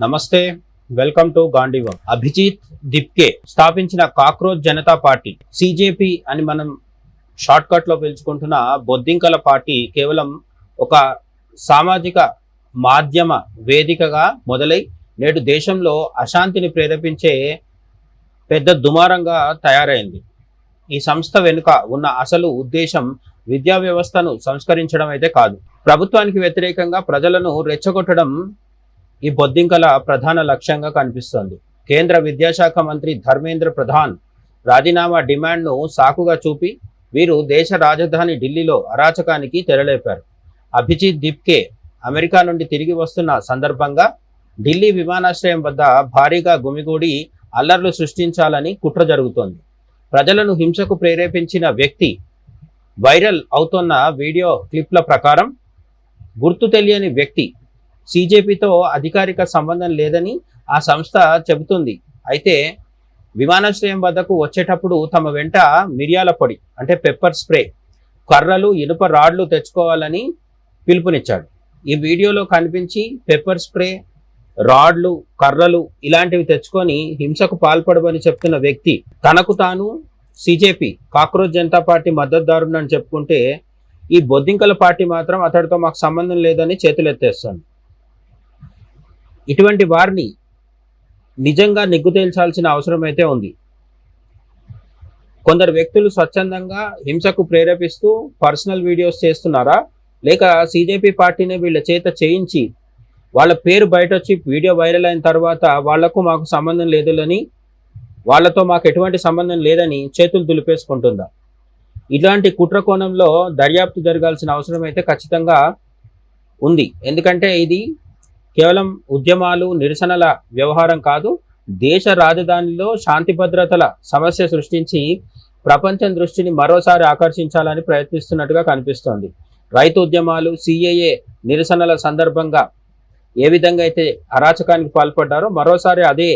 నమస్తే, welcome to గాంధీవం. అభిజిత్ దిప్కే స్థాపించిన కాక్రోచ్ జనతా పార్టీ సిజేపీ అని మనం షార్ట్ కట్ లో పిలుచుకుంటున్న బొద్దింకల పార్టీ కేవలం ఒక సామాజిక మాధ్యమ వేదికగా మొదలై నేడు దేశంలో అశాంతిని ప్రేరేపించే పెద్ద దుమారంగా తయారైంది. ఈ సంస్థ వెనుక ఉన్న అసలు ఉద్దేశం విద్యా వ్యవస్థను సంస్కరించడం అయితే కాదు, ప్రభుత్వానికి వ్యతిరేకంగా ప్రజలను రెచ్చగొట్టడం ఈ బొద్దింకల ప్రధాన లక్ష్యంగా కనిపిస్తోంది. కేంద్ర విద్యాశాఖ మంత్రి ధర్మేంద్ర ప్రధాన్ రాజీనామా డిమాండ్ను సాకుగా చూపి వీరు దేశ రాజధాని ఢిల్లీలో అరాచకానికి తెరలేపారు. అభిజిత్ దిప్కే అమెరికా నుండి తిరిగి వస్తున్న సందర్భంగా ఢిల్లీ విమానాశ్రయం వద్ద భారీగా గుమిగూడి అల్లర్లు సృష్టించాలని కుట్ర జరుగుతోంది. ప్రజలను హింసకు ప్రేరేపించిన వ్యక్తి వైరల్ అవుతున్న వీడియో క్లిప్ల ప్రకారం గుర్తు తెలియని వ్యక్తి సిజేపీతో అధికారిక సంబంధం లేదని ఆ సంస్థ చెబుతుంది. అయితే విమానాశ్రయం వద్దకు వచ్చేటప్పుడు తమ వెంట మిరియాల పొడి అంటే పెప్పర్ స్ప్రే, కర్రలు, ఇనుప రాడ్లు తెచ్చుకోవాలని పిలుపునిచ్చాడు. ఈ వీడియోలో కనిపించి పెప్పర్ స్ప్రే, రాడ్లు, కర్రలు ఇలాంటివి తెచ్చుకొని హింసకు పాల్పడమని చెప్తున్న వ్యక్తి తనకు తాను సిజేపీ కాక్రోచ్ జనతా పార్టీ మద్దతుదారుని చెప్పుకుంటే ఈ బొద్దింకల పార్టీ మాత్రం అతడితో మాకు సంబంధం లేదని చేతులెత్తేస్తుంది. ఇటువంటి వారిని నిజంగా నిగ్గు తేల్చాల్సిన అవసరం అయితే ఉంది. కొందరు వ్యక్తులు స్వచ్ఛందంగా హింసకు ప్రేరేపిస్తూ పర్సనల్ వీడియోస్ చేస్తున్నారా, లేక సిజేపీ పార్టీని వీళ్ళ చేత చేయించి వాళ్ళ పేరు బయట వచ్చి వీడియో వైరల్ అయిన తర్వాత వాళ్లకు మాకు సంబంధం లేదని, వాళ్ళతో మాకు ఎటువంటి సంబంధం లేదని చేతులు దులిపేసుకుంటుందా? ఇలాంటి కుట్ర కోణంలో దర్యాప్తు జరగాల్సిన అవసరం అయితే ఖచ్చితంగా ఉంది. ఎందుకంటే ఇది కేవలం ఉద్యమాలు, నిరసనల వ్యవహారం కాదు, దేశ రాజధానిలో శాంతి భద్రతల సమస్య సృష్టించి ప్రపంచం దృష్టిని మరోసారి ఆకర్షించాలని ప్రయత్నిస్తున్నట్టుగా కనిపిస్తోంది. రైతు ఉద్యమాలు, సిఏఏ నిరసనల సందర్భంగా ఏ విధంగా అయితే అరాచకానికి పాల్పడ్డారో మరోసారి అదే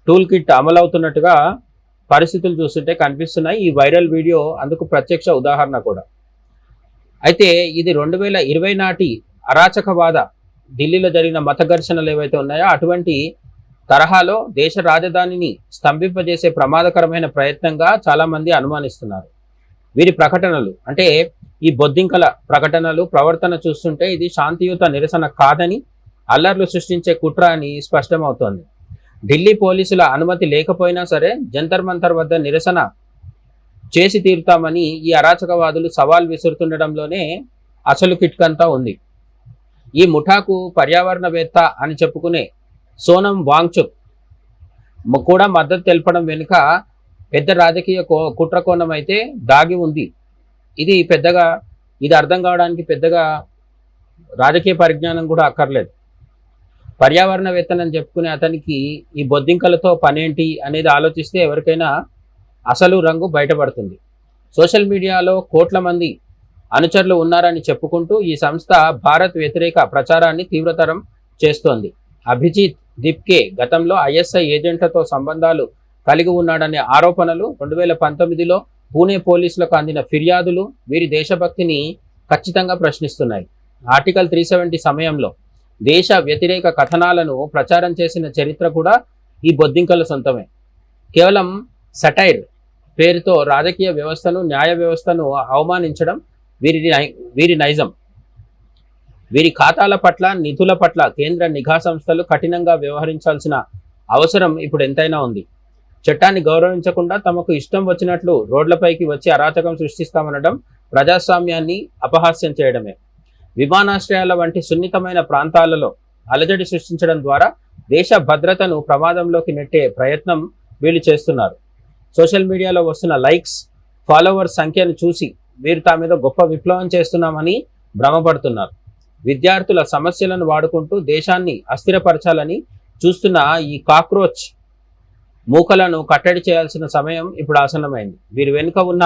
టూల్ కిట్ అమలవుతున్నట్టుగా పరిస్థితులు చూస్తుంటే కనిపిస్తున్నాయి. ఈ వైరల్ వీడియో అందుకు ప్రత్యక్ష ఉదాహరణ కూడా. అయితే ఇది 2020 నాటి అరాచకవాద ఢిల్లీలో జరిగిన మత ఘర్షణలు ఏవైతే ఉన్నాయో అటువంటి తరహాలో దేశ రాజధానిని స్తంభింపజేసే ప్రమాదకరమైన ప్రయత్నంగా చాలామంది అనుమానిస్తున్నారు. వీరి ప్రకటనలు అంటే ఈ బొద్దింకల ప్రకటనలు, ప్రవర్తన చూస్తుంటే ఇది శాంతియుత నిరసన కాదని, అల్లర్లు సృష్టించే కుట్ర అని స్పష్టమవుతోంది. ఢిల్లీ పోలీసుల అనుమతి లేకపోయినా సరే జంతర్ మంతర్ వద్ద నిరసన చేసి తీరుతామని ఈ అరాచకవాదులు సవాల్ విసురుతుండడంలోనే అసలు కిట్కంతా ఉంది. ఈ ముఠాకు పర్యావరణవేత్త అని చెప్పుకునే సోనం వాంగ్చుక్ కూడా మద్దతు తెలపడం వెనుక పెద్ద రాజకీయ కుట్ర కోణం అయితే దాగి ఉంది. ఇది అర్థం కావడానికి పెద్దగా రాజకీయ పరిజ్ఞానం కూడా అక్కర్లేదు. పర్యావరణవేత్తనని చెప్పుకునే అతనికి ఈ బొద్దింకలతో పనేంటి అనేది ఆలోచిస్తే ఎవరికైనా అసలు రంగు బయటపడుతుంది. సోషల్ మీడియాలో కోట్ల మంది అనుచరులు ఉన్నారని చెప్పుకుంటూ ఈ సంస్థ భారత్ వ్యతిరేక ప్రచారాన్ని తీవ్రతరం చేస్తోంది. అభిజిత్ దిప్కే గతంలో ఐఎస్ఐ ఏజెంట్లతో సంబంధాలు కలిగి ఉన్నాడనే ఆరోపణలు, 2019లో పూణే పోలీసులకు అందిన ఫిర్యాదులు వీరి దేశభక్తిని ఖచ్చితంగా ప్రశ్నిస్తున్నాయి. ఆర్టికల్ 370 సమయంలో దేశ వ్యతిరేక కథనాలను ప్రచారం చేసిన చరిత్ర కూడా ఈ బొద్దింకల సొంతమే. కేవలం సటైర్ పేరుతో రాజకీయ వ్యవస్థను, న్యాయ వ్యవస్థను అవమానించడం వీరి నైజం. వీరి ఖాతాల పట్ల, నిధుల పట్ల కేంద్ర నిఘా సంస్థలు కఠినంగా వ్యవహరించాల్సిన అవసరం ఇప్పుడు ఎంతైనా ఉంది. చట్టాన్ని గౌరవించకుండా తమకు ఇష్టం వచ్చినట్లు రోడ్లపైకి వచ్చి అరాచకం సృష్టిస్తామనడం ప్రజాస్వామ్యాన్ని అపహాస్యం చేయడమే. విమానాశ్రయాల వంటి సున్నితమైన ప్రాంతాలలో అలజడి సృష్టించడం ద్వారా దేశ భద్రతను ప్రమాదంలోకి నెట్టే ప్రయత్నం వీళ్ళు చేస్తున్నారు. సోషల్ మీడియాలో వస్తున్న లైక్స్, ఫాలోవర్స్ సంఖ్యను చూసి వీరు తా మీద గొప్ప విప్లవం చేస్తున్నామని భ్రమపడుతున్నారు. విద్యార్థుల సమస్యలను వాడుకుంటూ దేశాన్ని అస్థిరపరచాలని చూస్తున్న ఈ కాక్రోచ్ మూకలను కట్టడి చేయాల్సిన సమయం ఇప్పుడు ఆసన్నమైంది. వీరి వెనుక ఉన్న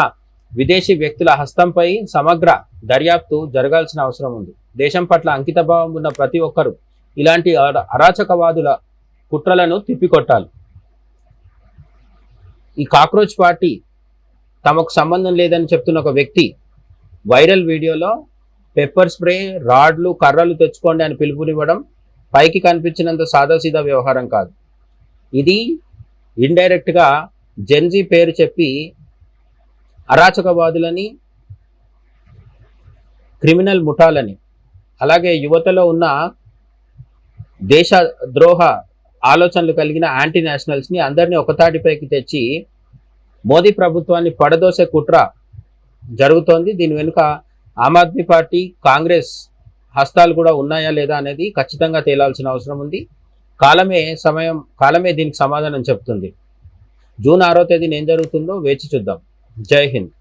విదేశీ వ్యక్తుల హస్తంపై సమగ్ర దర్యాప్తు జరగాల్సిన అవసరం ఉంది. దేశం పట్ల అంకితభావం ఉన్న ప్రతి ఒక్కరూ ఇలాంటి అరాచకవాదుల కుట్రలను తిప్పికొట్టాలి. ఈ కాక్రోచ్ పార్టీ తమకు సంబంధం లేదని చెప్తున్న ఒక వ్యక్తి వైరల్ వీడియోలో పెప్పర్ స్ప్రే, రాడ్లు, కర్రలు తెచ్చుకోండి అని పిలుపునివ్వడం పైకి కనిపించినంత సాదాసీదా వ్యవహారం కాదు. ఇది ఇండైరెక్ట్గా జెన్జీ పేరు చెప్పి అరాచకవాదులని, క్రిమినల్ ముఠాలని, అలాగే యువతలో ఉన్న దేశ ద్రోహ ఆలోచనలు కలిగిన యాంటీ నేషనల్స్ని అందరినీ ఒకతాటిపైకి తెచ్చి మోదీ ప్రభుత్వాన్ని పడదోసే కుట్ర జరుగుతోంది. దీని వెనుక ఆమ్ ఆద్మీ పార్టీ, కాంగ్రెస్ హస్తాలు కూడా ఉన్నాయా లేదా అనేది ఖచ్చితంగా తేలాల్సిన అవసరం ఉంది. కాలమే దీనికి సమాధానం చెప్తుంది. జూన్ 6వ తేదీన ఏం జరుగుతుందో వేచి చూద్దాం. జై హింద్.